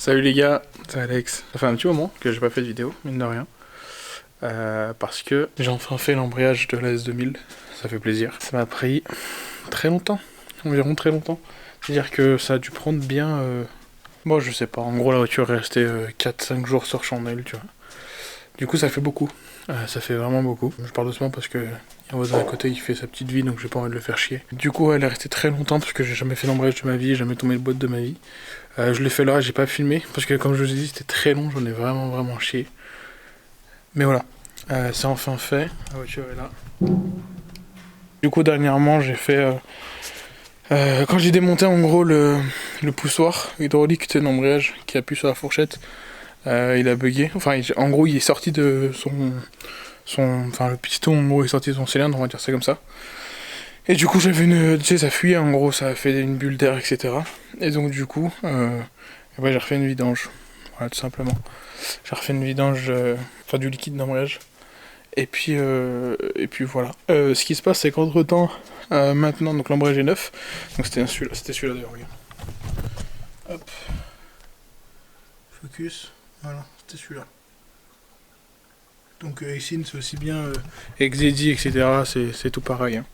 Salut les gars, c'est Alex. Ça fait un petit moment que j'ai pas fait de vidéo, mine de rien. Parce que j'ai enfin fait l'embrayage de la S2000, ça fait plaisir. Ça m'a pris très longtemps, environ très longtemps. C'est-à-dire que ça a dû prendre bien... Bon, je sais pas, en gros la voiture est restée 4-5 jours sur chandelle, tu vois. Du coup ça fait beaucoup, ça fait vraiment beaucoup. Je parle doucement parce que y a un voisin à côté qui fait sa petite vie, donc j'ai pas envie de le faire chier. Du coup elle est restée très longtemps parce que j'ai jamais fait d'embrayage de ma vie, jamais tombé de boîte de ma vie. Je l'ai fait là, j'ai pas filmé parce que comme je vous ai dit c'était très long, j'en ai vraiment chié. Mais voilà, c'est enfin fait, la voiture est là. Du coup dernièrement j'ai fait... quand j'ai démonté en gros le poussoir hydraulique d'embrayage qui appuie sur la fourchette, il a bugué. Enfin en gros il est sorti de enfin le piston en gros est sorti de son cylindre, on va dire ça comme ça. Et du coup j'avais une... Tu sais ça fuyait en gros, ça a fait une bulle d'air etc. Et donc du coup ouais, j'ai refait une vidange. Voilà tout simplement. J'ai refait une vidange, enfin du liquide d'embrayage. Et puis voilà. Ce qui se passe c'est qu'entre temps, maintenant donc l'embrayage est neuf. Donc c'était celui-là d'ailleurs, regarde. Hop. Focus. Voilà, c'était celui-là. Donc ici c'est aussi bien Exedi etc. C'est tout pareil. Hein.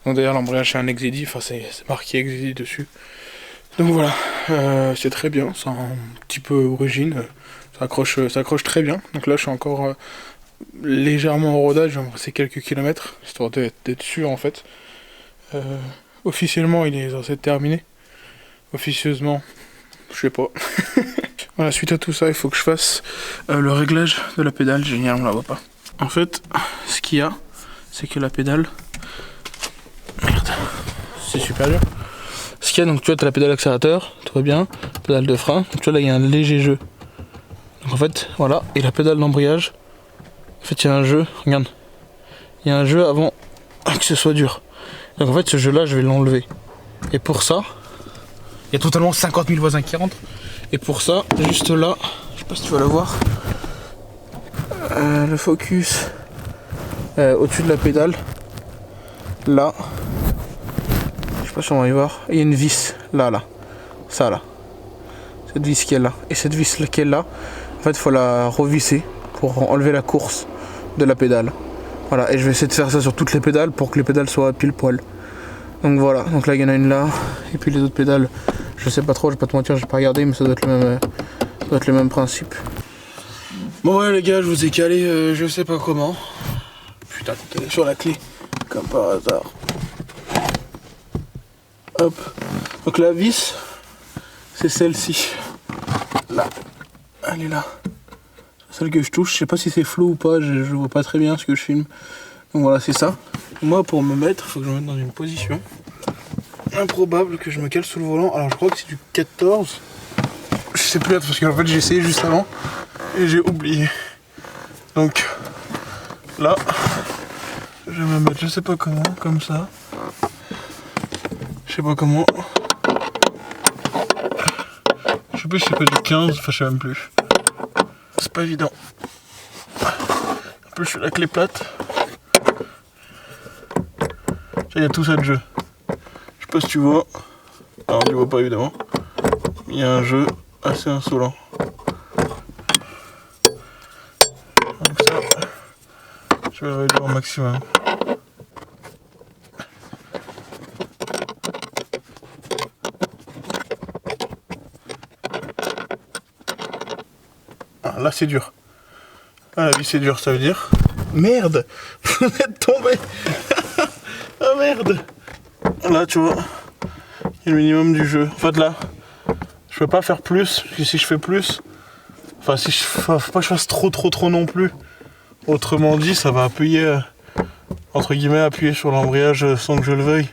Donc d'ailleurs l'embrayage c'est un Exedi, enfin c'est marqué Exedi dessus. Donc voilà, c'est très bien, c'est un petit peu origine, ça accroche très bien. Donc là je suis encore légèrement en rodage, j'ai embrassé quelques kilomètres, histoire d'être sûr en fait. Officiellement il est censé être terminé. Officieusement, je sais pas. Voilà, suite à tout ça, il faut que je fasse le réglage de la pédale, génial, on la voit pas. En fait, ce qu'il y a, c'est que la pédale... Merde, c'est super dur. Ce qu'il y a, donc tu vois, tu as la pédale accélérateur, tout va bien, pédale de frein, donc tu vois là il y a un léger jeu. Donc en fait, voilà, et la pédale d'embrayage, en fait il y a un jeu, regarde, il y a un jeu avant que ce soit dur. Donc en fait ce jeu là je vais l'enlever. Et pour ça, il y a totalement 50 000 voisins qui rentrent. Et pour ça, juste là, je sais pas si tu vas le voir, le focus au-dessus de la pédale, là, je sais pas si on va y voir, il y a une vis, là, ça là, cette vis qui est là, et cette vis qui est là, en fait il faut la revisser pour enlever la course de la pédale. Voilà, et je vais essayer de faire ça sur toutes les pédales pour que les pédales soient pile poil. Donc voilà, donc là il y en a une là, et puis les autres pédales, je sais pas trop, je vais pas te mentir, j'ai pas regardé, mais ça doit être le même principe. Bon ouais les gars, je vous ai calé, je sais pas comment. Putain, t'es allé sur la clé, comme par hasard. Hop, donc la vis, c'est celle-ci. Là, elle est là. Celle que je touche, je sais pas si c'est flou ou pas, je vois pas très bien ce que je filme. Donc voilà, c'est ça. Moi pour me mettre, il faut que je me mette dans une position improbable, que je me cale sous le volant. Alors je crois que c'est du 14. Je sais plus parce qu'en fait j'ai essayé juste avant et j'ai oublié. Donc là, je vais me mettre je sais pas comment, comme ça. Je sais pas comment. Je sais plus si c'est pas du 15, enfin je sais même plus. C'est pas évident. En plus je suis la clé plate. Il y a tout ça de jeu. Je sais pas si tu vois. Alors tu vois pas évidemment. Il y a un jeu assez insolent. Donc ça, je vais le réduire au maximum. Ah, là c'est dur. Ah la vie c'est dur, ça veut dire. Merde. Vous êtes tombé. Ah merde. Là tu vois, il y a le minimum du jeu. En fait là, je peux pas faire plus, parce que si je fais plus, enfin si je faut pas que je fasse trop non plus. Autrement dit, ça va appuyer, entre guillemets, appuyer sur l'embrayage sans que je le veuille.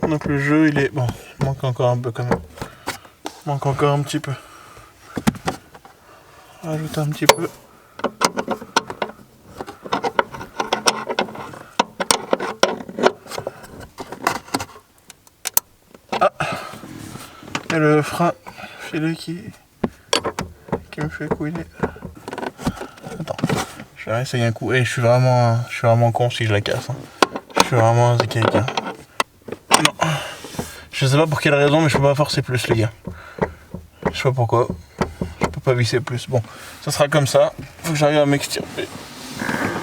Donc le jeu il est... Bon, il manque encore un peu quand même. Il manque encore un petit peu. Rajouter un petit peu. Et le frein filet qui me fait couiner. Attends, je vais essayer un coup. Et je suis vraiment con si je la casse. Hein. Je suis vraiment quelqu'un. Non. Je sais pas pour quelle raison, mais je peux pas forcer plus les gars. Je sais pas pourquoi. Je peux pas visser plus. Bon, ça sera comme ça. Faut que j'arrive à m'extirper.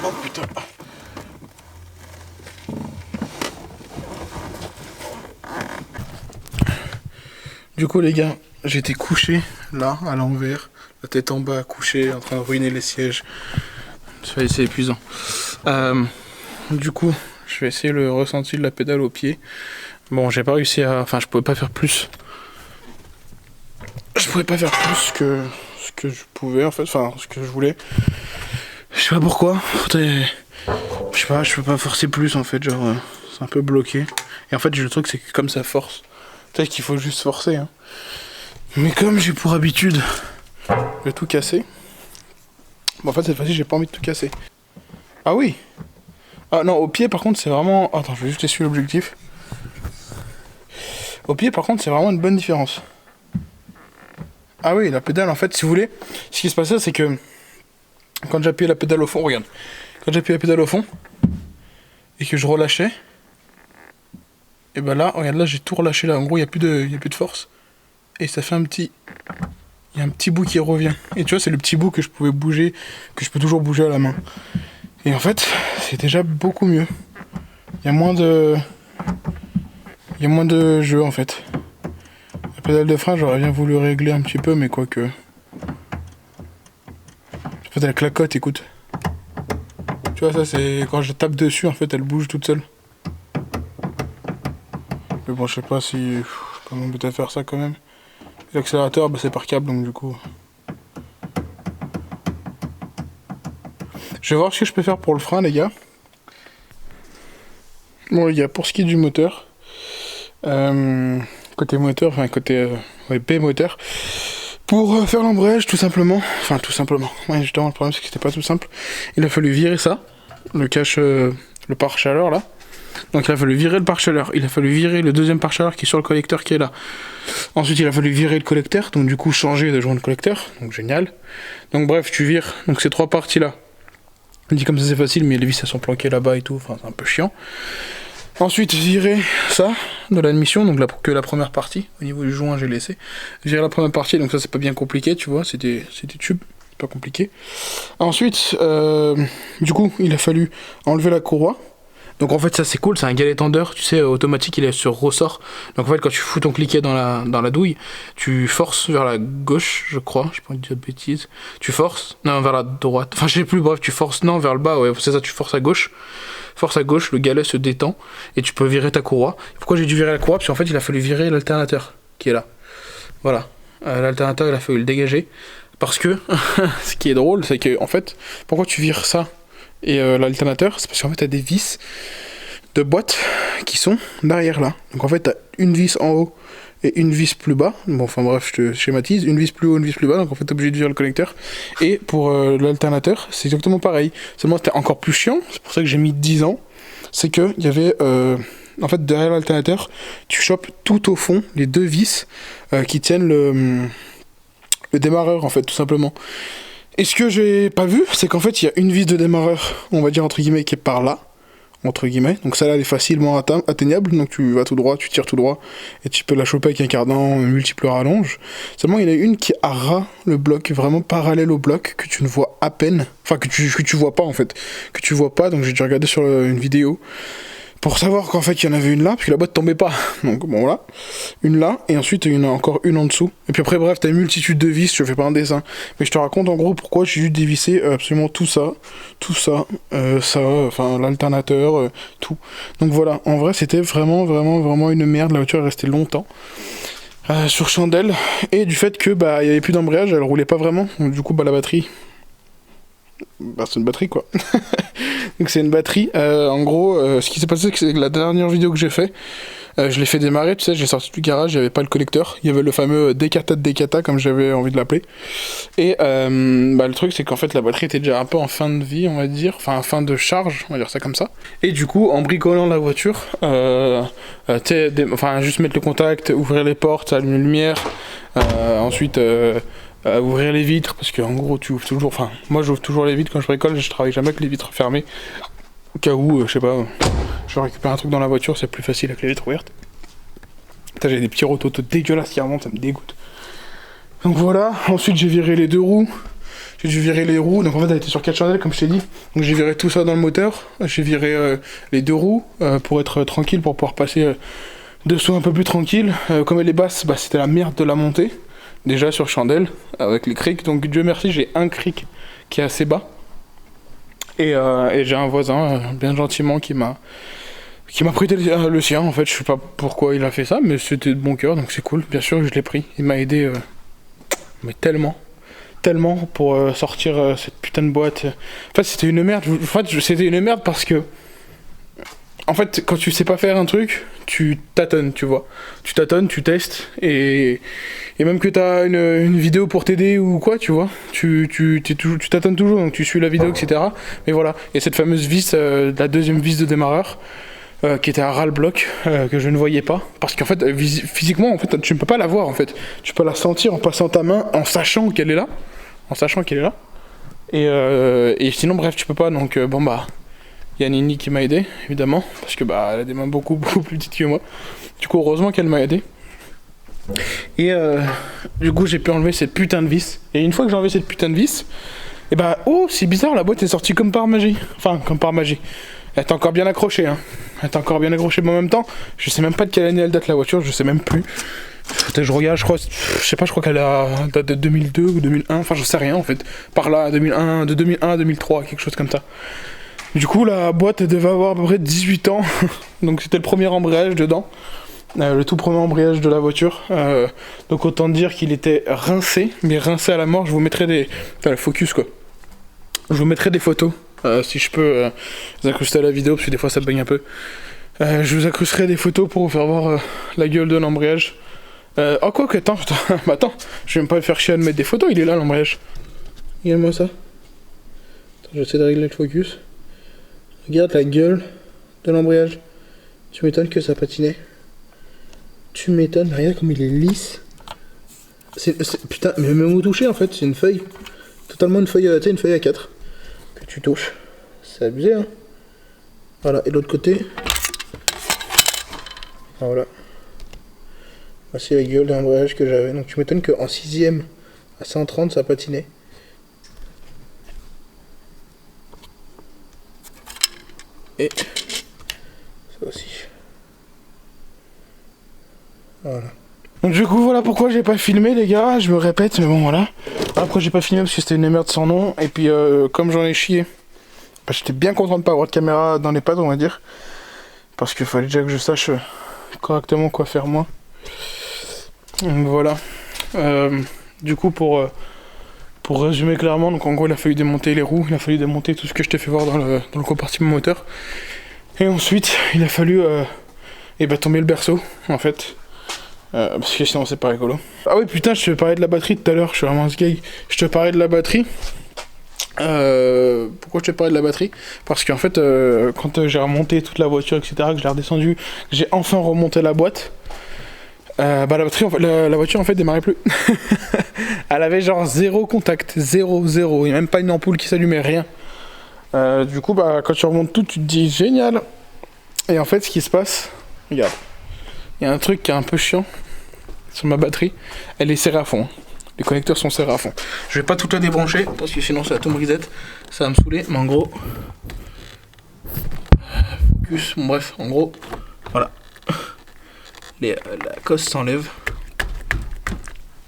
Oh putain. Du coup les gars, j'étais couché là à l'envers, la tête en bas, couché, en train de ruiner les sièges. C'est épuisant. Du coup, je vais essayer le ressenti de la pédale au pied. Bon, j'ai pas réussi à... Enfin, je pouvais pas faire plus. Je pouvais pas faire plus que ce que je pouvais en fait, enfin ce que je voulais. Je sais pas pourquoi. Je sais pas, je peux pas forcer plus en fait, genre c'est un peu bloqué. Et en fait, le truc c'est que comme ça force, peut-être qu'il faut juste forcer. Hein. Mais comme j'ai pour habitude de tout casser, bon, en fait cette fois-ci j'ai pas envie de tout casser. Ah oui. Ah non, au pied par contre c'est vraiment... Attends, je vais juste essuyer l'objectif. Au pied par contre c'est vraiment une bonne différence. Ah oui, la pédale en fait, si vous voulez, ce qui se passait c'est que quand j'appuyais la pédale au fond, regarde, quand j'appuyais la pédale au fond et que je relâchais, et ben là, regarde là j'ai tout relâché là, en gros il n'y a plus de force et ça fait un petit... Il y a un petit bout qui revient. Et tu vois, c'est le petit bout que je pouvais bouger, que je peux toujours bouger à la main. Et en fait, c'est déjà beaucoup mieux. Il y a moins de... Il y a moins de jeu en fait. La pédale de frein, j'aurais bien voulu régler un petit peu, mais quoique... En fait, elle clacote, écoute. Tu vois, ça c'est... Quand je tape dessus, en fait, elle bouge toute seule. Mais bon, je sais pas si... Je peux peut-être faire ça quand même. L'accélérateur, bah, c'est par câble, donc du coup... Je vais voir ce que je peux faire pour le frein, les gars. Bon, les gars, pour ce qui est du moteur... côté moteur, enfin côté B-moteur... Pour faire l'embrayage, tout simplement... Enfin, tout simplement. Ouais, justement, le problème, c'est que c'était pas tout simple. Il a fallu virer ça. Le cache... le pare-chaleur, là. Donc il a fallu virer le pare-chaleur, il a fallu virer le deuxième pare-chaleur qui est sur le collecteur qui est là. Ensuite il a fallu virer le collecteur, donc du coup changer de joint de collecteur, donc génial. Donc bref, tu vires donc ces trois parties là. On dit comme ça c'est facile, mais les vis elles sont planquées là-bas et tout, enfin c'est un peu chiant. Ensuite virer ça de l'admission, donc que la première partie, au niveau du joint j'ai laissé. Virer la première partie, donc ça c'est pas bien compliqué, tu vois, c'est des tubes, pas compliqué. Ensuite, du coup il a fallu enlever la courroie. Donc en fait ça c'est cool, c'est un galet tendeur, tu sais, automatique, il est sur ressort. Donc en fait quand tu fous ton cliquet dans la douille, tu forces vers la gauche, je crois, je sais pas dire de bêtises. Tu forces, non vers la droite, enfin je sais plus, bref tu forces, non vers le bas, ouais c'est ça, tu forces à gauche. Force à gauche, le galet se détend et tu peux virer ta courroie. Pourquoi j'ai dû virer la courroie? Parce qu'en fait il a fallu virer l'alternateur qui est là. Voilà, l'alternateur il a fallu le dégager. Parce que, ce qui est drôle, c'est que en fait, pourquoi tu vires ça et l'alternateur, c'est parce qu'en fait t'as des vis de boîte qui sont derrière là. Donc en fait t'as une vis en haut et une vis plus bas. Bon enfin bref, je te schématise, une vis plus haut, une vis plus bas, donc en fait t'es obligé de virer le connecteur. Et pour l'alternateur, c'est exactement pareil. Seulement c'était encore plus chiant, c'est pour ça que j'ai mis 10 ans. C'est que il y avait en fait derrière l'alternateur, tu chopes tout au fond les deux vis qui tiennent le démarreur en fait, tout simplement. Et ce que j'ai pas vu, c'est qu'en fait il y a une vis de démarreur, on va dire entre guillemets, qui est par là, entre guillemets. Donc celle-là elle est facilement atteignable, donc tu vas tout droit, tu tires tout droit, et tu peux la choper avec un cardan multiple rallonge. Seulement il y en a une qui est à ras le bloc, vraiment parallèle au bloc, que tu ne vois à peine, enfin que tu vois pas en fait, que tu vois pas, donc j'ai dû regarder sur une vidéo, pour savoir qu'en fait il y en avait une là, parce que la boîte tombait pas. Donc bon voilà, une là, et ensuite il y en a encore une en dessous. Et puis après bref, t'as une multitude de vis, je fais pas un dessin. Mais je te raconte en gros pourquoi j'ai dû dévisser absolument tout ça, enfin l'alternateur, tout. Donc voilà, en vrai c'était vraiment une merde, la voiture est restée longtemps. Sur chandelle, et du fait que bah il y avait plus d'embrayage, elle roulait pas vraiment, donc du coup bah la batterie... Bah c'est une batterie quoi. Donc c'est une batterie. En gros, ce qui s'est passé, c'est que la dernière vidéo que j'ai fait, je l'ai fait démarrer, tu sais, j'ai sorti du garage, il n'y avait pas le collecteur, il y avait le fameux Decata de Decata, comme j'avais envie de l'appeler. Et le truc, c'est qu'en fait la batterie était déjà un peu en fin de vie, on va dire, enfin en fin de charge, on va dire ça comme ça. Et du coup, en bricolant la voiture, juste mettre le contact, ouvrir les portes, allumer la lumière, ensuite... ouvrir les vitres, parce qu'en gros tu ouvres toujours, enfin moi j'ouvre toujours les vitres quand je bricole, je travaille jamais avec les vitres fermées, au cas où, je sais pas, je récupère un truc dans la voiture, c'est plus facile avec les vitres ouvertes. Putain, j'ai des petits rototos dégueulasses qui remontent, ça me dégoûte. Donc voilà, ensuite j'ai viré les 2 roues. J'ai dû virer les roues, donc en fait elle était sur 4 chandelles comme je t'ai dit. Donc j'ai viré tout ça dans le moteur. J'ai viré les 2 roues pour être tranquille, pour pouvoir passer dessous un peu plus tranquille. Comme elle est basse, bah, c'était la merde de la montée. Déjà sur chandelle, avec les crics. Donc Dieu merci, j'ai un cric qui est assez bas. Et j'ai un voisin, bien gentiment, qui m'a prêté le sien. En fait, je sais pas pourquoi il a fait ça, mais c'était de bon cœur, donc c'est cool. Bien sûr, je l'ai pris. Il m'a aidé, mais tellement pour sortir cette putain de boîte. En fait, c'était une merde. En fait, c'était une merde parce que, en fait, quand tu sais pas faire un truc, tu tâtonnes, tu vois. Tu tâtonnes, tu testes, et même que t'as une vidéo pour t'aider ou quoi, tu vois, tu tâtonnes toujours, donc tu suis la vidéo, etc. Mais voilà, et cette fameuse vis, la deuxième vis de démarreur, qui était à ras le bloc, que je ne voyais pas, parce qu'en fait, physiquement, en fait, tu ne peux pas la voir, en fait. Tu peux la sentir en passant ta main, en sachant qu'elle est là. Et sinon, bref, tu peux pas, donc bon bah... Il y a Nini qui m'a aidé, évidemment, parce que bah elle a des mains beaucoup plus petites que moi. Du coup, heureusement qu'elle m'a aidé. Et du coup, j'ai pu enlever cette putain de vis. Et une fois que j'ai enlevé cette putain de vis, et bah, oh, c'est bizarre, la boîte est sortie comme par magie. Enfin, comme par magie. Elle est encore bien accrochée, hein. Elle est encore bien accrochée, mais en même temps, je sais même pas de quelle année elle date la voiture, je sais même plus. Peut-être je regarde, je crois qu'elle date de 2002 ou 2001, enfin, j'en sais rien en fait. Par là, 2001, de 2001 à 2003, quelque chose comme ça. Du coup, la boîte devait avoir à peu près 18 ans, donc c'était le premier embrayage dedans, le tout premier embrayage de la voiture. Donc autant dire qu'il était rincé, mais rincé à la mort. Je vous mettrai des... Enfin, le focus quoi. Je vous mettrai des photos, si je peux vous incruster à la vidéo, parce que des fois ça baigne un peu. Je vous incrusterai des photos pour vous faire voir la gueule de l'embrayage. Oh quoi que, attends, je vais même pas me faire chier à me mettre des photos, il est là l'embrayage. Regarde-moi ça. Attends, j'essaie de régler le focus. Regarde la gueule de l'embrayage. Tu m'étonnes que ça patinait. Tu m'étonnes, regarde comme il est lisse. Putain, mais même au toucher en fait, c'est une feuille. Totalement une feuille, tu sais, une feuille A4 que tu touches. C'est abusé, hein. Voilà, et l'autre côté. Voilà. Voici la gueule de l'embrayage que j'avais. Donc tu m'étonnes qu'en 6ème à 130 ça patinait. Et ça aussi. Voilà. Donc du coup voilà pourquoi j'ai pas filmé les gars, je me répète mais bon voilà. Après j'ai pas filmé parce que c'était une merde sans nom. Et puis comme j'en ai chié, bah, j'étais bien content de pas avoir de caméra dans les pattes on va dire. Parce qu'il fallait déjà que je sache correctement quoi faire moi. Donc voilà. Du coup pour résumer clairement, donc en gros il a fallu démonter les roues, il a fallu démonter tout ce que je t'ai fait voir dans le compartiment moteur. Et ensuite il a fallu tomber le berceau en fait. Parce que sinon c'est pas rigolo. Ah oui putain, je te parlais de la batterie tout à l'heure, je suis vraiment ce gars. Je te parlais de la batterie. Pourquoi je te parlais de la batterie? Parce qu'en fait quand j'ai remonté toute la voiture etc, que je l'ai redescendu, j'ai enfin remonté la boîte. La batterie, en fait, la voiture en fait démarrait plus. Elle avait genre 0 contact, 0, il n'y a même pas une ampoule qui s'allumait, rien. Du coup bah quand tu remontes tout, tu te dis génial. Et en fait ce qui se passe, regarde, il y a un truc qui est un peu chiant sur ma batterie, elle est serrée à fond. Les connecteurs sont serrés à fond. Je vais pas tout la débrancher parce que sinon ça va tout me reset, ça va me saouler, mais en gros, focus, bon, bref, en gros, voilà. La cosse s'enlève.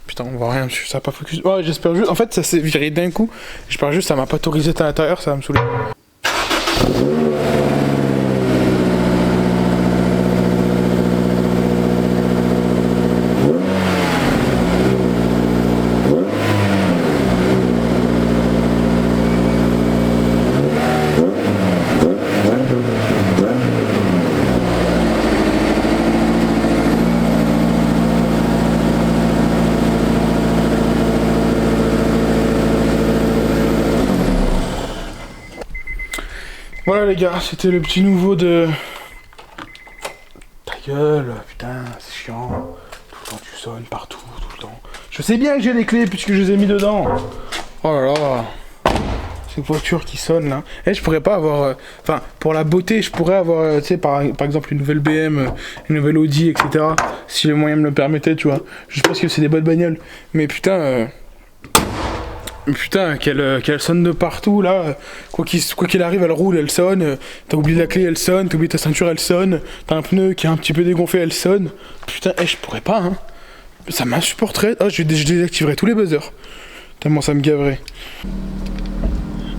Putain, on voit rien dessus, ça n'a pas focus. Oh, j'espère juste. En fait, ça s'est viré d'un coup. J'espère juste que ça m'a pas tout reset à l'intérieur, ça va me saouler. Voilà les gars, c'était le petit nouveau de... Ta gueule, putain, c'est chiant. Tout le temps tu sonnes partout, tout le temps. Je sais bien que j'ai les clés puisque je les ai mis dedans. Oh là là. Cette voiture qui sonne là. Et je pourrais pas avoir. Enfin, pour la beauté, je pourrais avoir, tu sais, par exemple, une nouvelle BM, une nouvelle Audi, etc. Si les moyens me le permettaient, tu vois. Je pense que c'est des bonnes bagnoles. Mais putain. Putain, qu'elle sonne de partout là. Quoi qu'il arrive, elle roule, elle sonne. T'as oublié la clé, elle sonne. T'as oublié ta ceinture, elle sonne. T'as un pneu qui est un petit peu dégonflé, elle sonne. Putain, je pourrais pas, hein. Ça m'insupporterait. Oh, je désactiverais tous les buzzers. Tellement ça me gaverait.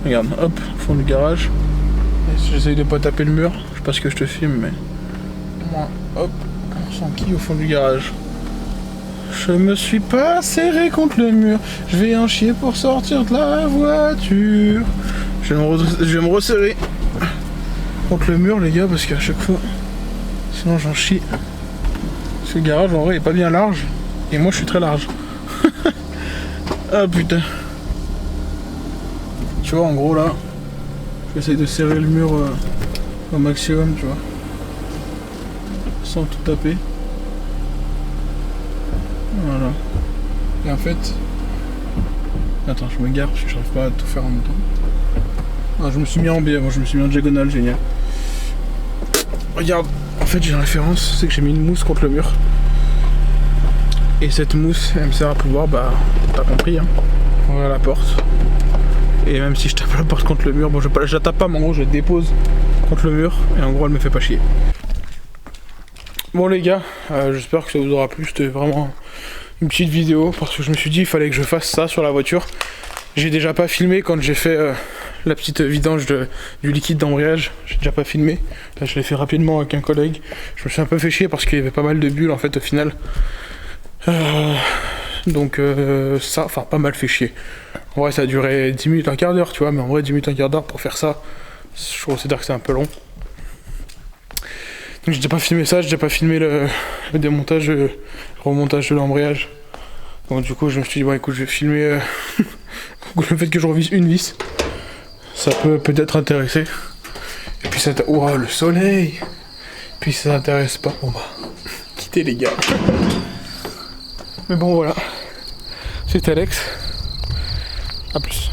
Regarde, hop, au fond du garage. J'essaye de pas taper le mur. Je sais pas ce que je te filme, mais. Moi, hop, on sent qui au fond du garage. Je me suis pas serré contre le mur. Je vais en chier pour sortir de la voiture. Je vais me resserrer contre le mur, les gars, parce qu'à chaque fois. Sinon, j'en chie. Ce garage, en vrai, est pas bien large. Et moi, je suis très large. Ah putain. Tu vois, en gros là, j'essaye de serrer le mur au maximum, tu vois, sans tout taper. Voilà. Et en fait, attends, je me gare parce que j'arrive pas à tout faire en même temps. Ah, je me suis mis en biais, moi je me suis mis en diagonale, génial. Regarde, en fait j'ai une référence, c'est que j'ai mis une mousse contre le mur. Et cette mousse, elle me sert à pouvoir, bah, t'as compris, hein, ouvrir la porte. Et même si je tape la porte contre le mur, bon je la tape pas, mais en gros je la dépose contre le mur. Et en gros elle me fait pas chier. Bon les gars, j'espère que ça vous aura plu. C'était vraiment une petite vidéo parce que je me suis dit il fallait que je fasse ça sur la voiture. J'ai déjà pas filmé quand j'ai fait la petite vidange du liquide d'embrayage. J'ai déjà pas filmé. Là je l'ai fait rapidement avec un collègue. Je me suis un peu fait chier parce qu'il y avait pas mal de bulles en fait au final. Donc ça, enfin pas mal fait chier. En vrai ça a duré 10 minutes, un quart d'heure, tu vois, mais en vrai 10 minutes, un quart d'heure pour faire ça, je considère que c'est un peu long. Donc j'ai déjà pas filmé ça, j'ai déjà pas filmé le démontage, le remontage de l'embrayage. Donc du coup je me suis dit bon écoute je vais filmer le fait que je revise une vis. Ça peut peut-être intéresser. Et puis ça oh le soleil. Puis ça t'intéresse pas, bon bah quittez les gars. Mais bon voilà. C'est Alex. A plus.